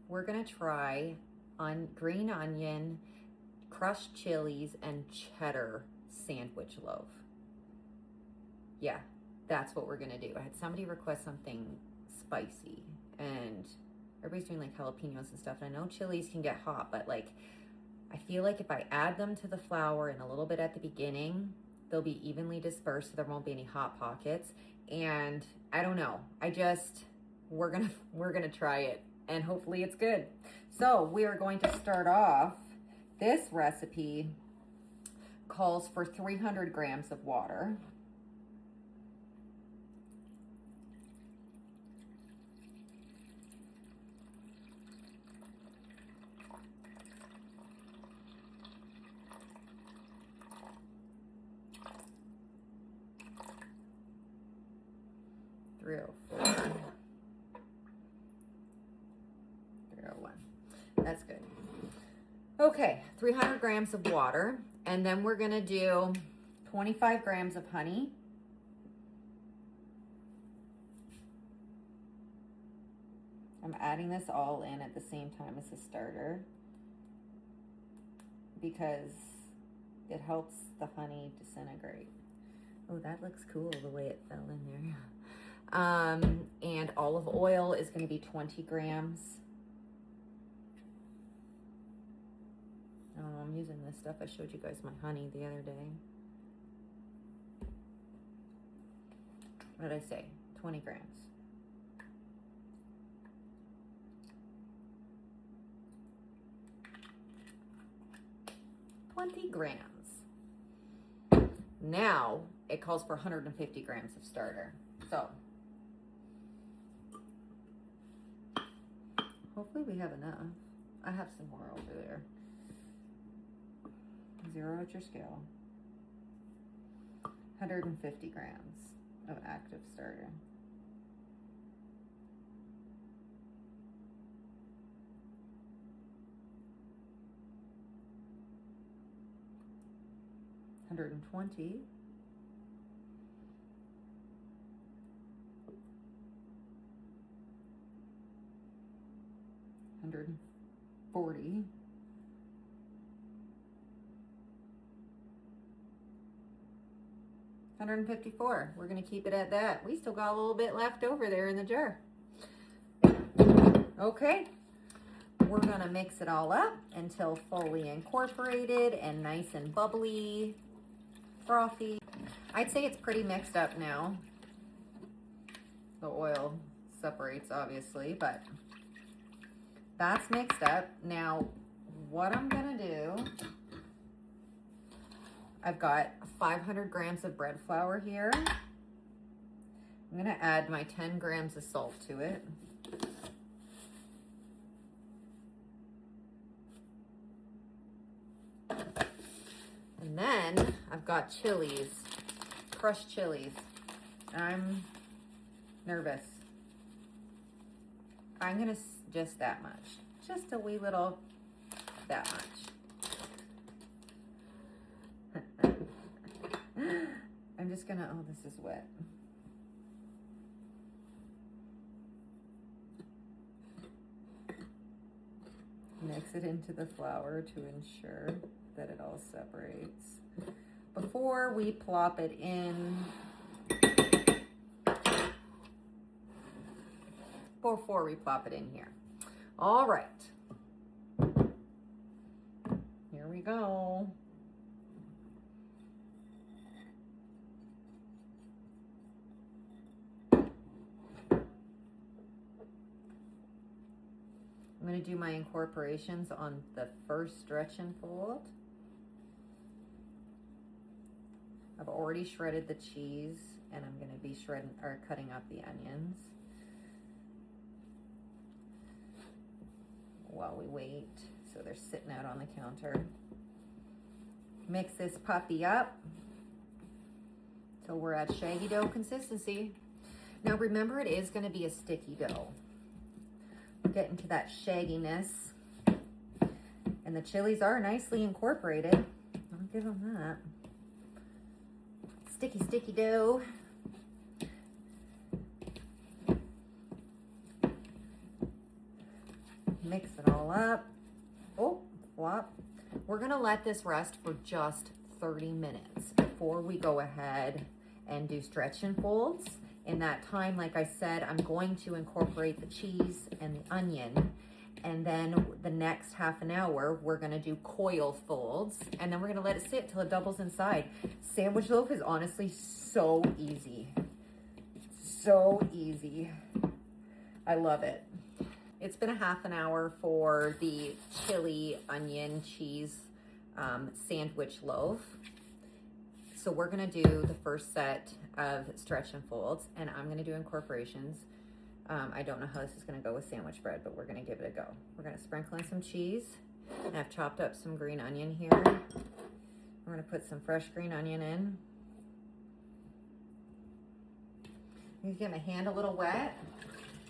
we're gonna try on green onion, crushed chilies, and cheddar sandwich loaf. Yeah, that's what we're gonna do. I had somebody request something spicy, and everybody's doing like jalapenos and stuff. And I know chilies can get hot, but like, I feel like if I add them to the flour and a little bit at the beginning, they'll be evenly dispersed so there won't be any hot pockets. And I don't know, we're gonna try it and hopefully it's good. So we are going to start off. This recipe calls for 300 grams of water. That's good. Okay, 300 grams of water, and then we're gonna do 25 grams of honey. I'm adding this all in at the same time as the starter because it helps the honey disintegrate. Oh, that looks cool the way it fell in there. And olive oil is going to be 20 grams. I don't know, I'm using this stuff. I showed you guys my honey the other day. What did I say? 20 grams. Now it calls for 150 grams of starter. So hopefully we have enough. I have some more over there. Zero at your scale. 150 grams of active starter. $120. $140. $154. We're going to keep it at that. We still got a little bit left over there in the jar. Okay. We're going to mix it all up until fully incorporated and nice and bubbly, frothy. I'd say it's pretty mixed up now. The oil separates, obviously, but that's mixed up. Now, what I'm going to do, I've got 500 grams of bread flour here. I'm going to add my 10 grams of salt to it. And then I've got chilies, crushed chilies. I'm nervous. I'm going to just that much. Just a wee little, that much. I'm just gonna, oh, this is wet. Mix it into the flour to ensure that it all separates. Before we plop it in, here. All right. Here we go. I'm going to do my incorporations on the first stretch and fold. I've already shredded the cheese, and I'm going to be cutting up the onions while we wait. So they're sitting out on the counter. Mix this puppy up till we're at shaggy dough consistency. Now remember, it is going to be a sticky dough. Get into that shagginess, and the chilies are nicely incorporated. I'll give them that. Sticky dough. Mix it all up. Oh, flop. We're gonna let this rest for just 30 minutes before we go ahead and do stretch and folds. In that time, like I said, I'm going to incorporate the cheese and the onion. And then the next half an hour, we're gonna do coil folds, and then we're gonna let it sit till it doubles inside. Sandwich loaf is honestly so easy. So easy. I love it. It's been a half an hour for the chili onion cheese sandwich loaf. So we're gonna do the first set of stretch and folds, and I'm gonna do incorporations. I don't know how this is gonna go with sandwich bread, but we're gonna give it a go. We're gonna sprinkle in some cheese, and I've chopped up some green onion here. We're gonna put some fresh green onion in. You get my hand a little wet.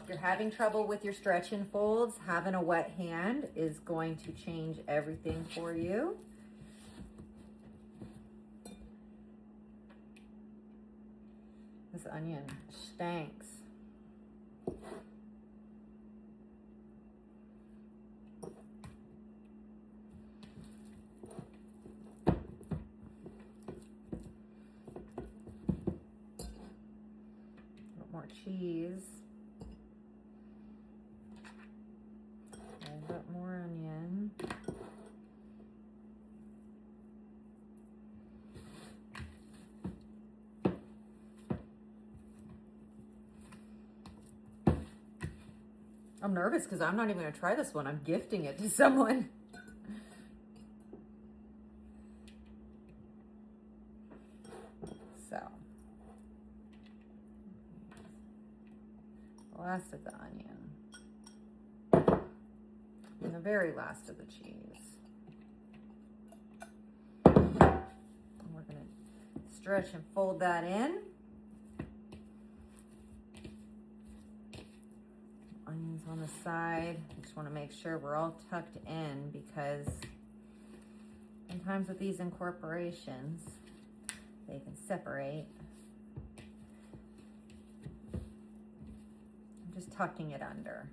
If you're having trouble with your stretch and folds, having a wet hand is going to change everything for you. This onion stinks. More cheese, a little bit more onion. I'm nervous because I'm not even going to try this one. I'm gifting it to someone. So. Last of the onion, and the very last of the cheese. And we're going to stretch and fold that in. Onions on the side. Just want to make sure we're all tucked in, because sometimes with these incorporations, they can separate. Just tucking it under.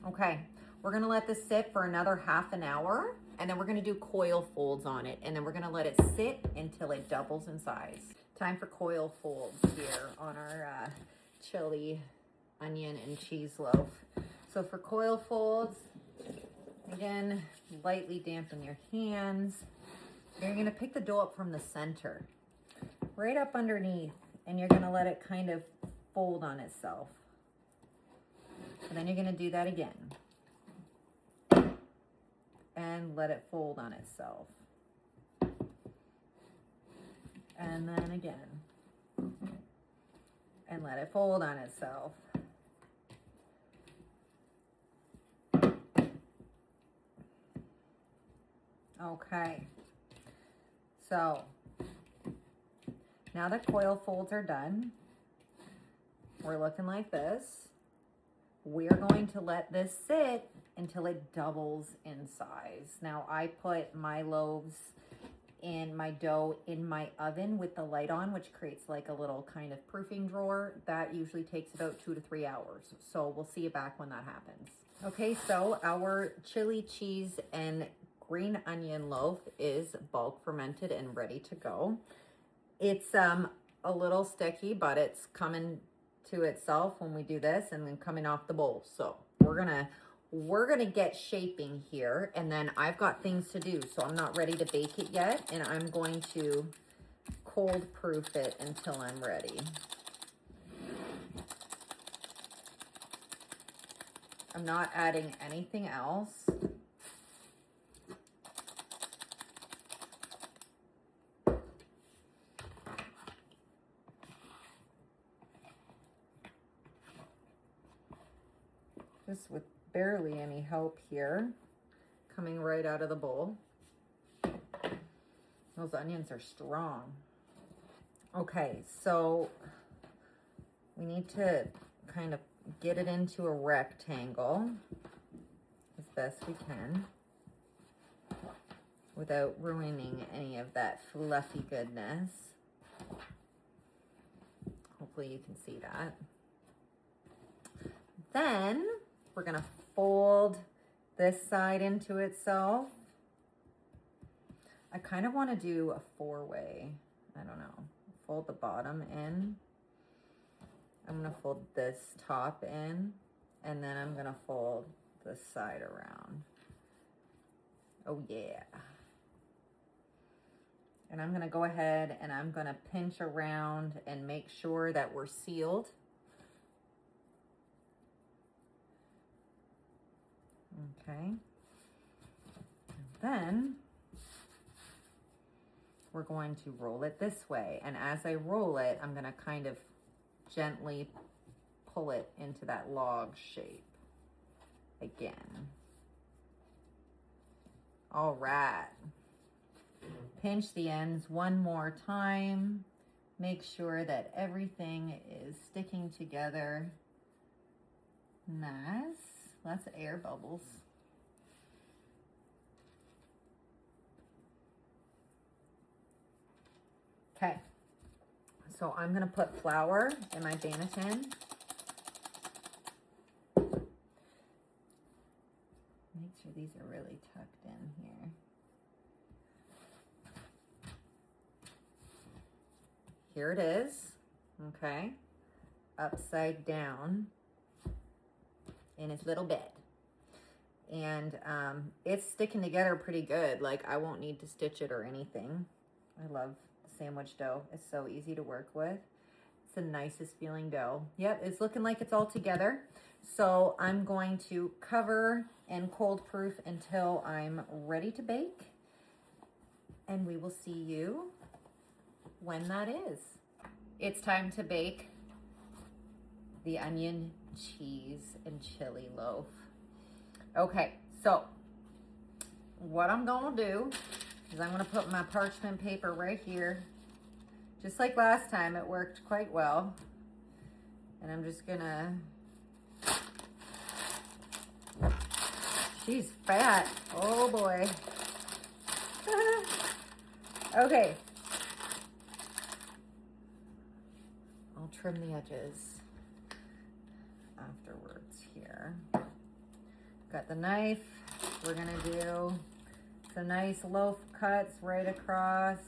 Okay, we're gonna let this sit for another half an hour, and then we're gonna do coil folds on it, and then we're gonna let it sit until it doubles in size. Time for coil folds here on our chili, onion, and cheese loaf. So for coil folds, again, lightly dampen your hands. You're gonna pick the dough up from the center, right up underneath, and you're gonna let it kind of fold on itself. And then you're gonna do that again. And let it fold on itself. And then again. And let it fold on itself. Okay. So, now that coil folds are done, we're looking like this. We're going to let this sit until it doubles in size. Now I put my loaves in my dough in my oven with the light on, which creates like a little kind of proofing drawer. That usually takes about 2 to 3 hours. So we'll see you back when that happens. Okay, so our chili cheese and green onion loaf is bulk fermented and ready to go. It's a little sticky, but it's coming to itself when we do this, and then coming off the bowl. So we're gonna get shaping here, and then I've got things to do, so I'm not ready to bake it yet, and I'm going to cold proof it until I'm ready. I'm not adding anything else. Just with barely any help here, coming right out of the bowl. Those onions are strong. Okay, so we need to kind of get it into a rectangle as best we can without ruining any of that fluffy goodness. Hopefully you can see that. then we're gonna fold this side into itself. I kind of want to do a 4-way. I don't know. Fold the bottom in. I'm gonna fold this top in, and then I'm gonna fold this side around. Oh yeah. And I'm gonna go ahead and I'm gonna pinch around and make sure that we're sealed. Okay. And then we're going to roll it this way. And as I roll it, I'm gonna kind of gently pull it into that log shape again. All right. Pinch the ends one more time. Make sure that everything is sticking together. Nice. Lots of air bubbles. Okay. So I'm gonna put flour in my banneton. Make sure these are really tucked in here. Here it is, okay? Upside down in its little bed. And it's sticking together pretty good. Like, I won't need to stitch it or anything. I love sandwich dough. It's so easy to work with. It's the nicest feeling dough. Yep, it's looking like it's all together. So I'm going to cover and cold proof until I'm ready to bake. And we will see you when that is. It's time to bake the onion, cheese, and chili loaf. Okay, so what I'm gonna do is I'm gonna put my parchment paper right here. Just like last time, it worked quite well. And I'm just gonna, she's fat, oh boy. Okay. I'll trim the edges afterwards here. Got the knife. We're gonna do some nice loaf cuts right across.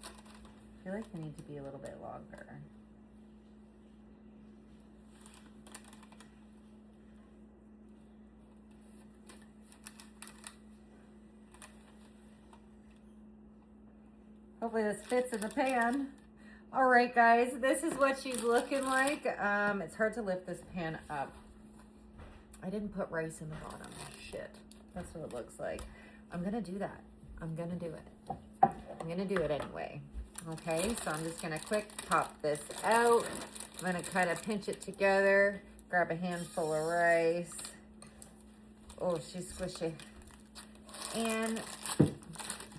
I feel like they need to be a little bit longer. Hopefully this fits in the pan. All right, guys, this is what she's looking like. It's hard to lift this pan up. I didn't put rice in the bottom. Shit, that's what it looks like. I'm gonna do that. I'm gonna do it. I'm gonna do it anyway. Okay, so I'm just gonna quick pop this out. I'm gonna kind of pinch it together, grab a handful of rice. Oh, she's squishy. And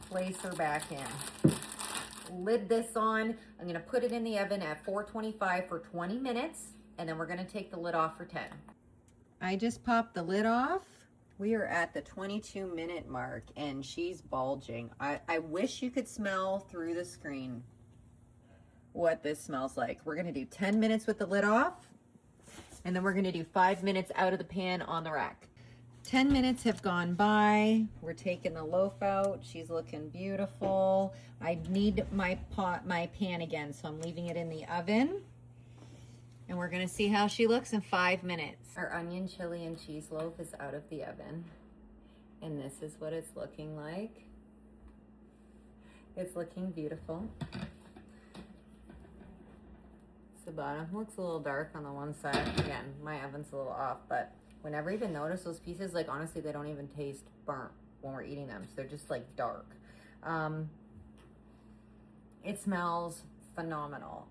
place her back in. Lid this on. I'm gonna put it in the oven at 425 for 20 minutes, and then we're gonna take the lid off for 10. I just popped the lid off. We are at the 22-minute mark, and she's bulging. I wish you could smell through the screen what this smells like. We're gonna do 10 minutes with the lid off, and then we're gonna do 5 minutes out of the pan on the rack. 10 minutes have gone by. We're taking the loaf out. She's looking beautiful. I need my pan again, so I'm leaving it in the oven. And we're gonna see how she looks in 5 minutes. Our onion, chili, and cheese loaf is out of the oven. And this is what it's looking like. It's looking beautiful. The bottom looks a little dark on the one side. Again, my oven's a little off, but we never even noticed those pieces. Like, honestly, they don't even taste burnt when we're eating them. So they're just like dark. It smells phenomenal.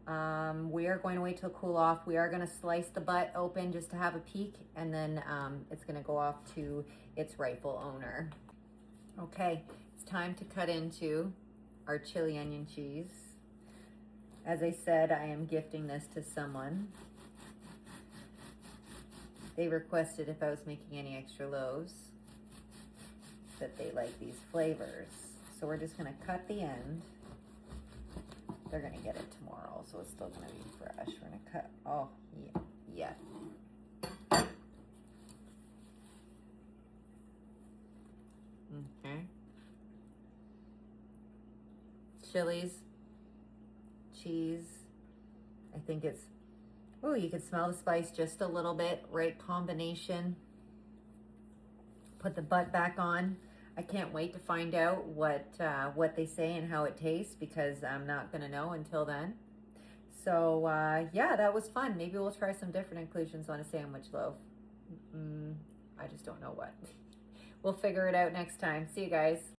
We are going to wait till cool off. We are going to slice the butt open just to have a peek, and then it's going to go off to its rightful owner. Okay, it's time to cut into our chili onion cheese. As I said, I am gifting this to someone. They requested if I was making any extra loaves, that they like these flavors. So we're just gonna cut the end. They're gonna get it tomorrow, so it's still gonna be fresh. We're gonna cut, oh, yeah. Okay. Chilies, cheese. I think it's, oh, you can smell the spice just a little bit. Right combination. Put the butt back on. I can't wait to find out what they say and how it tastes, because I'm not gonna know until then. So yeah, that was fun. Maybe we'll try some different inclusions on a sandwich loaf. I just don't know what. We'll figure it out next time. See you guys.